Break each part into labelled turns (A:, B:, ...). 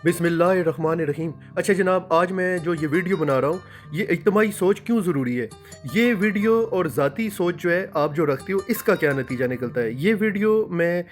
A: बिस्मिल्लाहिर्रहमानिर्रहीम। अच्छा जनाब, आज मैं जो ये वीडियो बना रहा हूँ, ये इज्तिमाई सोच क्यों ज़रूरी है? ये वीडियो और ज़ाती सोच जो है आप जो रखते हो, इसका क्या नतीजा निकलता है? ये वीडियो मैं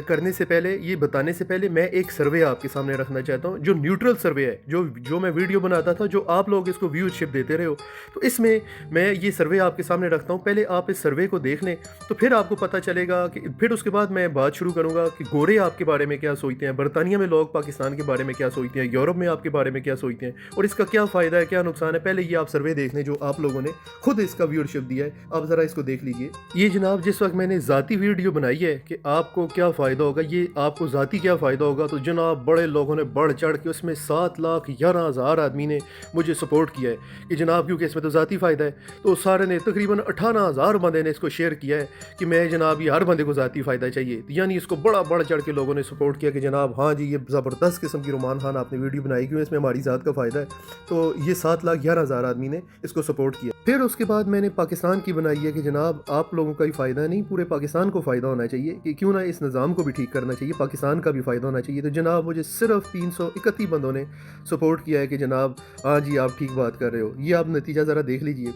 A: करने से पहले, ये बताने से पहले मैं एक सर्वे आपके सामने रखना चाहता हूँ, जो न्यूट्रल सर्वे है, जो जो मैं वीडियो बनाता था, जो आप लोग इसको व्यूज़शिप देते रहे हो। तो इसमें मैं ये सर्वे आपके सामने रखता हूँ, पहले आप इस सर्वे को देख लें, तो फिर आपको पता चलेगा कि फिर उसके बाद मैं बात शुरू करूँगा कि गोरे आपके बारे में क्या सोचते हैं, बरतानिया में लोग पाकिस्तान के बारे में क्या सोचते हैं, यूरोप में आपके बारे में क्या सोचते हैं और इसका क्या फ़ायदा है, क्या नुकसान है। पहले ये आप सर्वे देख लें जो आप लोगों ने खुद इसका व्यूअरशिप दिया है, आप ज़रा इसको देख लीजिए। ये जनाब जिस वक्त मैंने ज़ाती वीडियो बनाई है कि आपको क्या फ़ायदा होगा, ये आपको ज़ाती क्या फ़ायदा होगा, तो जनाब बड़े लोगों ने बढ़ चढ़ के उसमें 7,11,000 आदमी ने मुझे सपोर्ट किया है कि जनाब क्योंकि इसमें तो ज़ाती फ़ायदा है। तो सारे ने तकरीबन 18,000 बंदे ने इसको शेयर किया है कि मैं जनाब ये हर बंदे को ज़ाती फ़ायदा चाहिए, तो यानी इसको बड़ा बढ़ चढ़ के लोगों ने सपोर्ट किया कि जनाब हाँ जी, ये ज़बरदस्त किस्म की रुमान खान आपने वीडियो बनाई, क्यों इसमें हमारी ज़ात का फ़ायदा है। तो ये 7,11,000 आदमी ने इसको सपोर्ट किया। फिर उसके बाद मैंने पाकिस्तान की बनाई है कि जनाब आप लोगों का ही फ़ायदा नहीं, पूरे पाकिस्तान को फ़ायदा होना चाहिए, कि क्यों ना इस निज़ाम को भी ठीक करना चाहिए, पाकिस्तान का भी फ़ायदा होना चाहिए। तो जनाब मुझे सिर्फ 331 बंदों ने सपोर्ट किया है कि जनाब हाँ जी, आप ठीक बात कर रहे हो। ये आप नतीजा ज़रा देख लीजिए।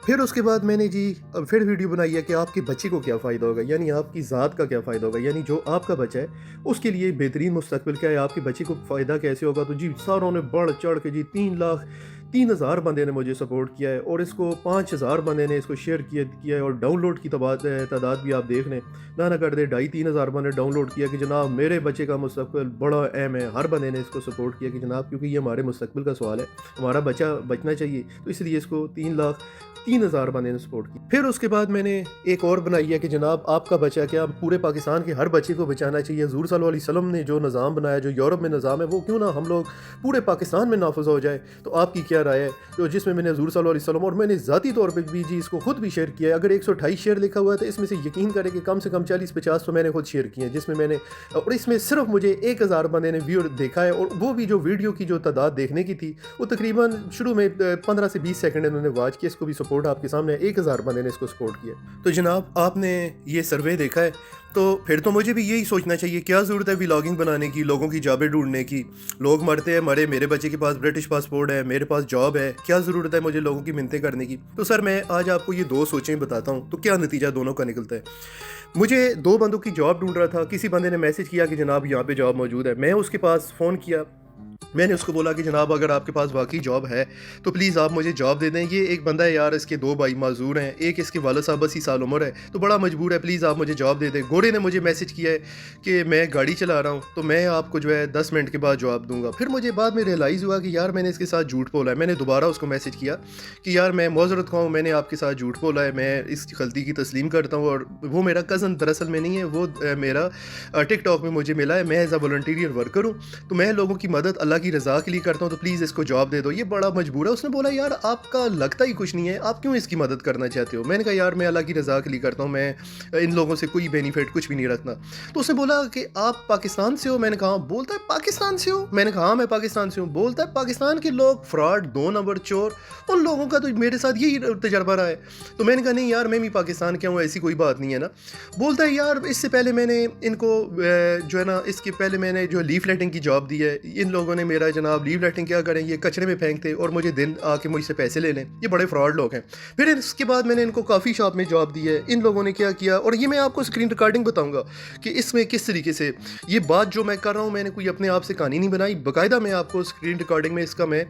A: फिर उसके बाद मैंने जी अब फिर वीडियो बनाई है कि आपके बच्चे को क्या फ़ायदा होगा, यानी आपकी ज़ात का क्या फ़ायदा होगा, यानी जो आपका बच्चा है उसके लिए बेहतरीन मुस्तकबिल क्या है, आपके बच्चे को फ़ायदा कैसे होगा। तो जी सारों ने बढ़ चढ़ के जी 3,03,000 बंदे ने मुझे सपोर्ट किया है और इसको 5,000 बंदे ने इसको शेयर किया है और डाउनलोड की तादाद भी आप देख लें, ना कर दे 2,500-3,000 बंदे डाउनलोड किया कि जनाब मेरे बच्चे का मुस्तकबिल बड़ा अहम है। हर बंदे ने इसको सपोर्ट किया कि जनाब क्योंकि ये हमारे मुस्तकबिल का सवाल है, हमारा बच्चा बचना चाहिए, तो इसलिए इसको 3,03,000 बंदे ने सपोर्ट की। फिर उसके बाद मैंने एक और बनाई है कि जनाब आपका बच्चा क्या, पूरे पाकिस्तान के हर बच्चे को बचाना चाहिए। हुज़ूर सल्लल्लाहु अलैहि वसल्लम ने जो निज़ाम बनाया, जो यूरोप में निज़ाम है, वो क्यों ना हम लोग पूरे पाकिस्तान में नाफिज हो जाए। तो आपकी क्या राय है? तो जिसमें मैंने हुज़ूर सल्लल्लाहु अलैहि वसल्लम और मैंने ज़ाती तौर पे भी जी इसको खुद भी शेयर किया है। अगर 128 शेयर लिखा हुआ है तो इसमें से यकीन करें कि कम से कम 40-50 तो मैंने खुद शेयर किए हैं, जिसमें मैंने और इसमें सिर्फ मुझे 1,000 बंदे ने व्यू देखा है और वो भी जो वीडियो की जो तादाद देखने की थी वो तकरीबन शुरू में 15 से 20 सेकंड इन्होंने वॉच किया। इसको भी सपोर्ट आपके सामने 1,000 बंदे ने इसको सपोर्ट किया। तो जनाब आपने ये सर्वे देखा है, तो फिर तो मुझे भी यही सोचना चाहिए, क्या ज़रूरत है व्लॉगिंग बनाने की, लोगों की जॉबें ढूंढने की। लोग मरते हैं मरे, मेरे बच्चे के पास ब्रिटिश पासपोर्ट है, मेरे पास जॉब है, क्या ज़रूरत है मुझे लोगों की मिन्नतें करने की। तो सर मैं आज आपको ये दो सोचें बताता हूँ, तो क्या नतीजा दोनों का निकलता है। मुझे 2 बंदों की जॉब ढूंढ रहा था, किसी बंदे ने मैसेज किया कि जनाब यहाँ पे जॉब मौजूद है। मैं उसके पास फ़ोन किया, मैंने उसको बोला कि जनाब अगर आपके पास वाकई जॉब है तो प्लीज़ आप मुझे जॉब दे दें। ये एक बंदा है यार, इसके 2 भाई माजूर हैं, एक इसके वालिद साहब 80 साल उम्र है, तो बड़ा मजबूर है, प्लीज़ आप मुझे जॉब दे दें। घोड़े ने मुझे मैसेज किया है कि मैं गाड़ी चला रहा हूँ, तो मैं आपको जो है 10 मिनट के बाद जवाब दूंगा। फिर मुझे बाद में रियलाइज़ हुआ कि यार मैंने इसके साथ झूठ बोला है। मैंने दोबारा उसको मैसेज किया कि यार मैं मौजरत खाऊँ, मैंने आपके साथ झूठ बोला है, मैं इस गलती की तस्लीम करता हूँ। और वो मेरा कज़न दरअसल में नहीं है, वो मेरा टिकटॉक में मुझे मिला है, मैं एज अ वॉलंटियर वर्कर हूँ, तो मैं लोगों की मदद अल्लाह की रज़ा के लिए करता हूँ, तो प्लीज़ इसको जॉब दे दो, ये बड़ा मजबूर है। उसने बोला यार आपका लगता ही कुछ नहीं है, आप क्यों इसकी मदद करना चाहते हो। मैंने कहा यार मैं अल्लाह की रज़ा के लिए करता हूँ, मैं इन लोगों से कोई बेनिफिट कुछ भी नहीं रखना। तो उसने बोला कि आप पाकिस्तान से हो। मैंने कहा बोलता है पाकिस्तान से हो। मैंने कहा हाँ मैं पाकिस्तान से हूँ। बोलता है पाकिस्तान के लोग फ्रॉड, 2 नंबर चोर, उन लोगों का तो मेरे साथ यही तजर्बा रहा है। तो मैंने कहा नहीं यार मैं भी पाकिस्तान के हूँ, ऐसी कोई बात नहीं है ना। बोलता है यार इससे पहले मैंने इनको जो है ना, इसके पहले मैंने जो लीफलेटिंग की जॉब दी है, इन लोगों ने मेरा जनाब लीफलेटिंग क्या करें, ये कचरे में फेंकते और मुझे दिन आके मुझसे पैसे ले लें, ये बड़े फ्रॉड लोग हैं। फिर इसके बाद मैंने इनको कॉफ़ी शॉप में जॉब दी है। इन लोगों ने क्या किया, और ये मैं आपको स्क्रीन रिकॉर्डिंग बताऊंगा कि इसमें किस तरीके से ये बात जो मैं कर रहा हूँ, मैंने कोई अपने आप से कहानी नहीं बनाई, बाकायदा मैं आपको स्क्रीन रिकॉर्डिंग में इसका मैं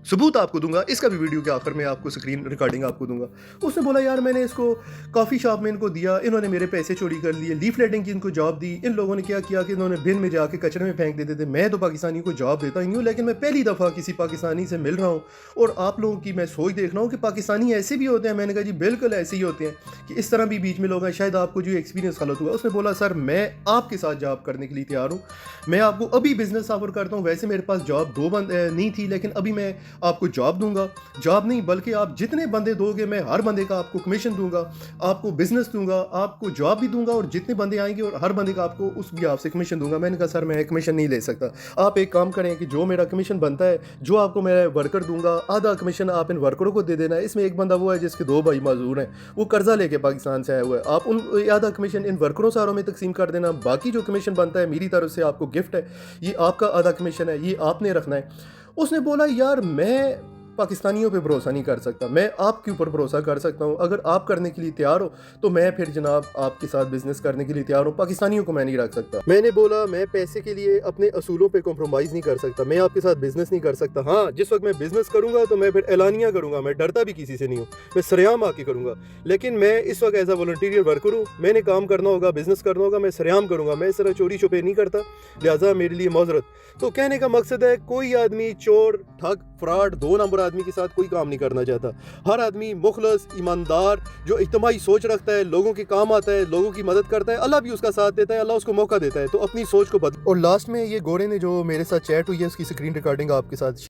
A: सबूत आपको दूंगा, इसका भी वीडियो के आखिर में आपको स्क्रीन रिकॉर्डिंग आपको दूंगा। उसने बोला यार मैंने इसको कॉफ़ी शॉप में इनको दिया, इन्होंने मेरे पैसे चोरी कर लिए, लीफलेटिंग की इनको जॉब दी। इन लोगों ने क्या किया कि इन्होंने बिन में जाके कचरे में फेंक देते थे। मैं तो पाकिस्तानी को जॉब देता ही नहीं हूँ, लेकिन मैं पहली दफ़ा किसी पाकिस्तानी से मिल रहा हूँ और आप लोगों की मैं सोच देख रहा हूँ कि पाकिस्तानी ऐसे भी होते हैं। मैंने कहा जी बिल्कुल ऐसे ही होते हैं कि इस तरह भी बीच में लोग हैं, शायद आपको जो एक्सपीरियंस गलत हुआ। उसने बोला सर मैं आपके साथ जॉब करने के लिए तैयार हूँ, मैं आपको अभी बिजनेस ऑफर करता हूँ। वैसे मेरे पास जॉब 2 बंद नहीं थी, लेकिन अभी मैं आपको जॉब दूंगा, जॉब नहीं बल्कि आप जितने बंदे दोगे मैं हर बंदे का आपको कमीशन दूंगा, आपको बिजनेस दूंगा, आपको जॉब भी दूंगा और जितने बंदे आएंगे और हर बंदे का आपको उस भी आपसे कमीशन दूंगा। मैंने कहा सर मैं कमीशन नहीं ले सकता, आप एक काम करें कि जो मेरा कमीशन बनता है, जो आपको मैं वर्कर दूंगा, आधा कमीशन आप इन वर्करों को दे देना है। इसमें एक बंदा वो है जिसके 2 भाई माजूर हैं, वो कर्जा लेके पाकिस्तान से आया हुआ है, आप उन आधा कमीशन इन वर्करों सारों में तकसीम कर देना, बाकी जो कमीशन बनता है मेरी तरफ से आपको गिफ्ट है, ये आपका आधा कमीशन है, ये आपने रखना है। उसने बोला यार मैं पाकिस्तानियों पे भरोसा नहीं कर सकता, मैं आपके ऊपर भरोसा कर सकता हूँ, अगर आप करने के लिए तैयार हो तो मैं फिर जनाब आपके साथ बिजनेस करने के लिए तैयार हूँ, पाकिस्तानियों को मैं नहीं रख सकता। मैंने बोला मैं पैसे के लिए अपने असूलों पे कॉम्प्रोमाइज़ नहीं कर सकता, मैं आपके साथ बिजनेस नहीं कर सकता। हाँ, जिस वक्त मैं बिजनेस करूँगा तो मैं फिर एलानिया करूँगा, मैं डरता भी किसी से नहीं हूँ, मैं सरेआम आके करूँगा। लेकिन मैं इस वक्त एज अ वॉलंटियर वर्कर हूँ, मैंने काम करना होगा, बिजनेस करना होगा, मैं सरेआम करूँगा, मैं इस तरह चोरी छुपे नहीं करता, लिहाजा मेरे लिए माजरत। तो कहने का मकसद है कोई आदमी चोर, ठग, फ्रॉड, 2 नंबर आदमी के साथ कोई काम नहीं करना चाहता। हर आदमी मुखलस, ईमानदार, जो इज्तिमाई सोच रखता है, लोगों के काम आता है, लोगों की मदद करता है, अल्लाह भी उसका साथ देता है, अल्लाह उसको मौका देता है। तो अपनी सोच को बदल। और लास्ट में ये गोरे ने जो मेरे साथ चैट हुई है उसकी स्क्रीन रिकॉर्डिंग आपके साथ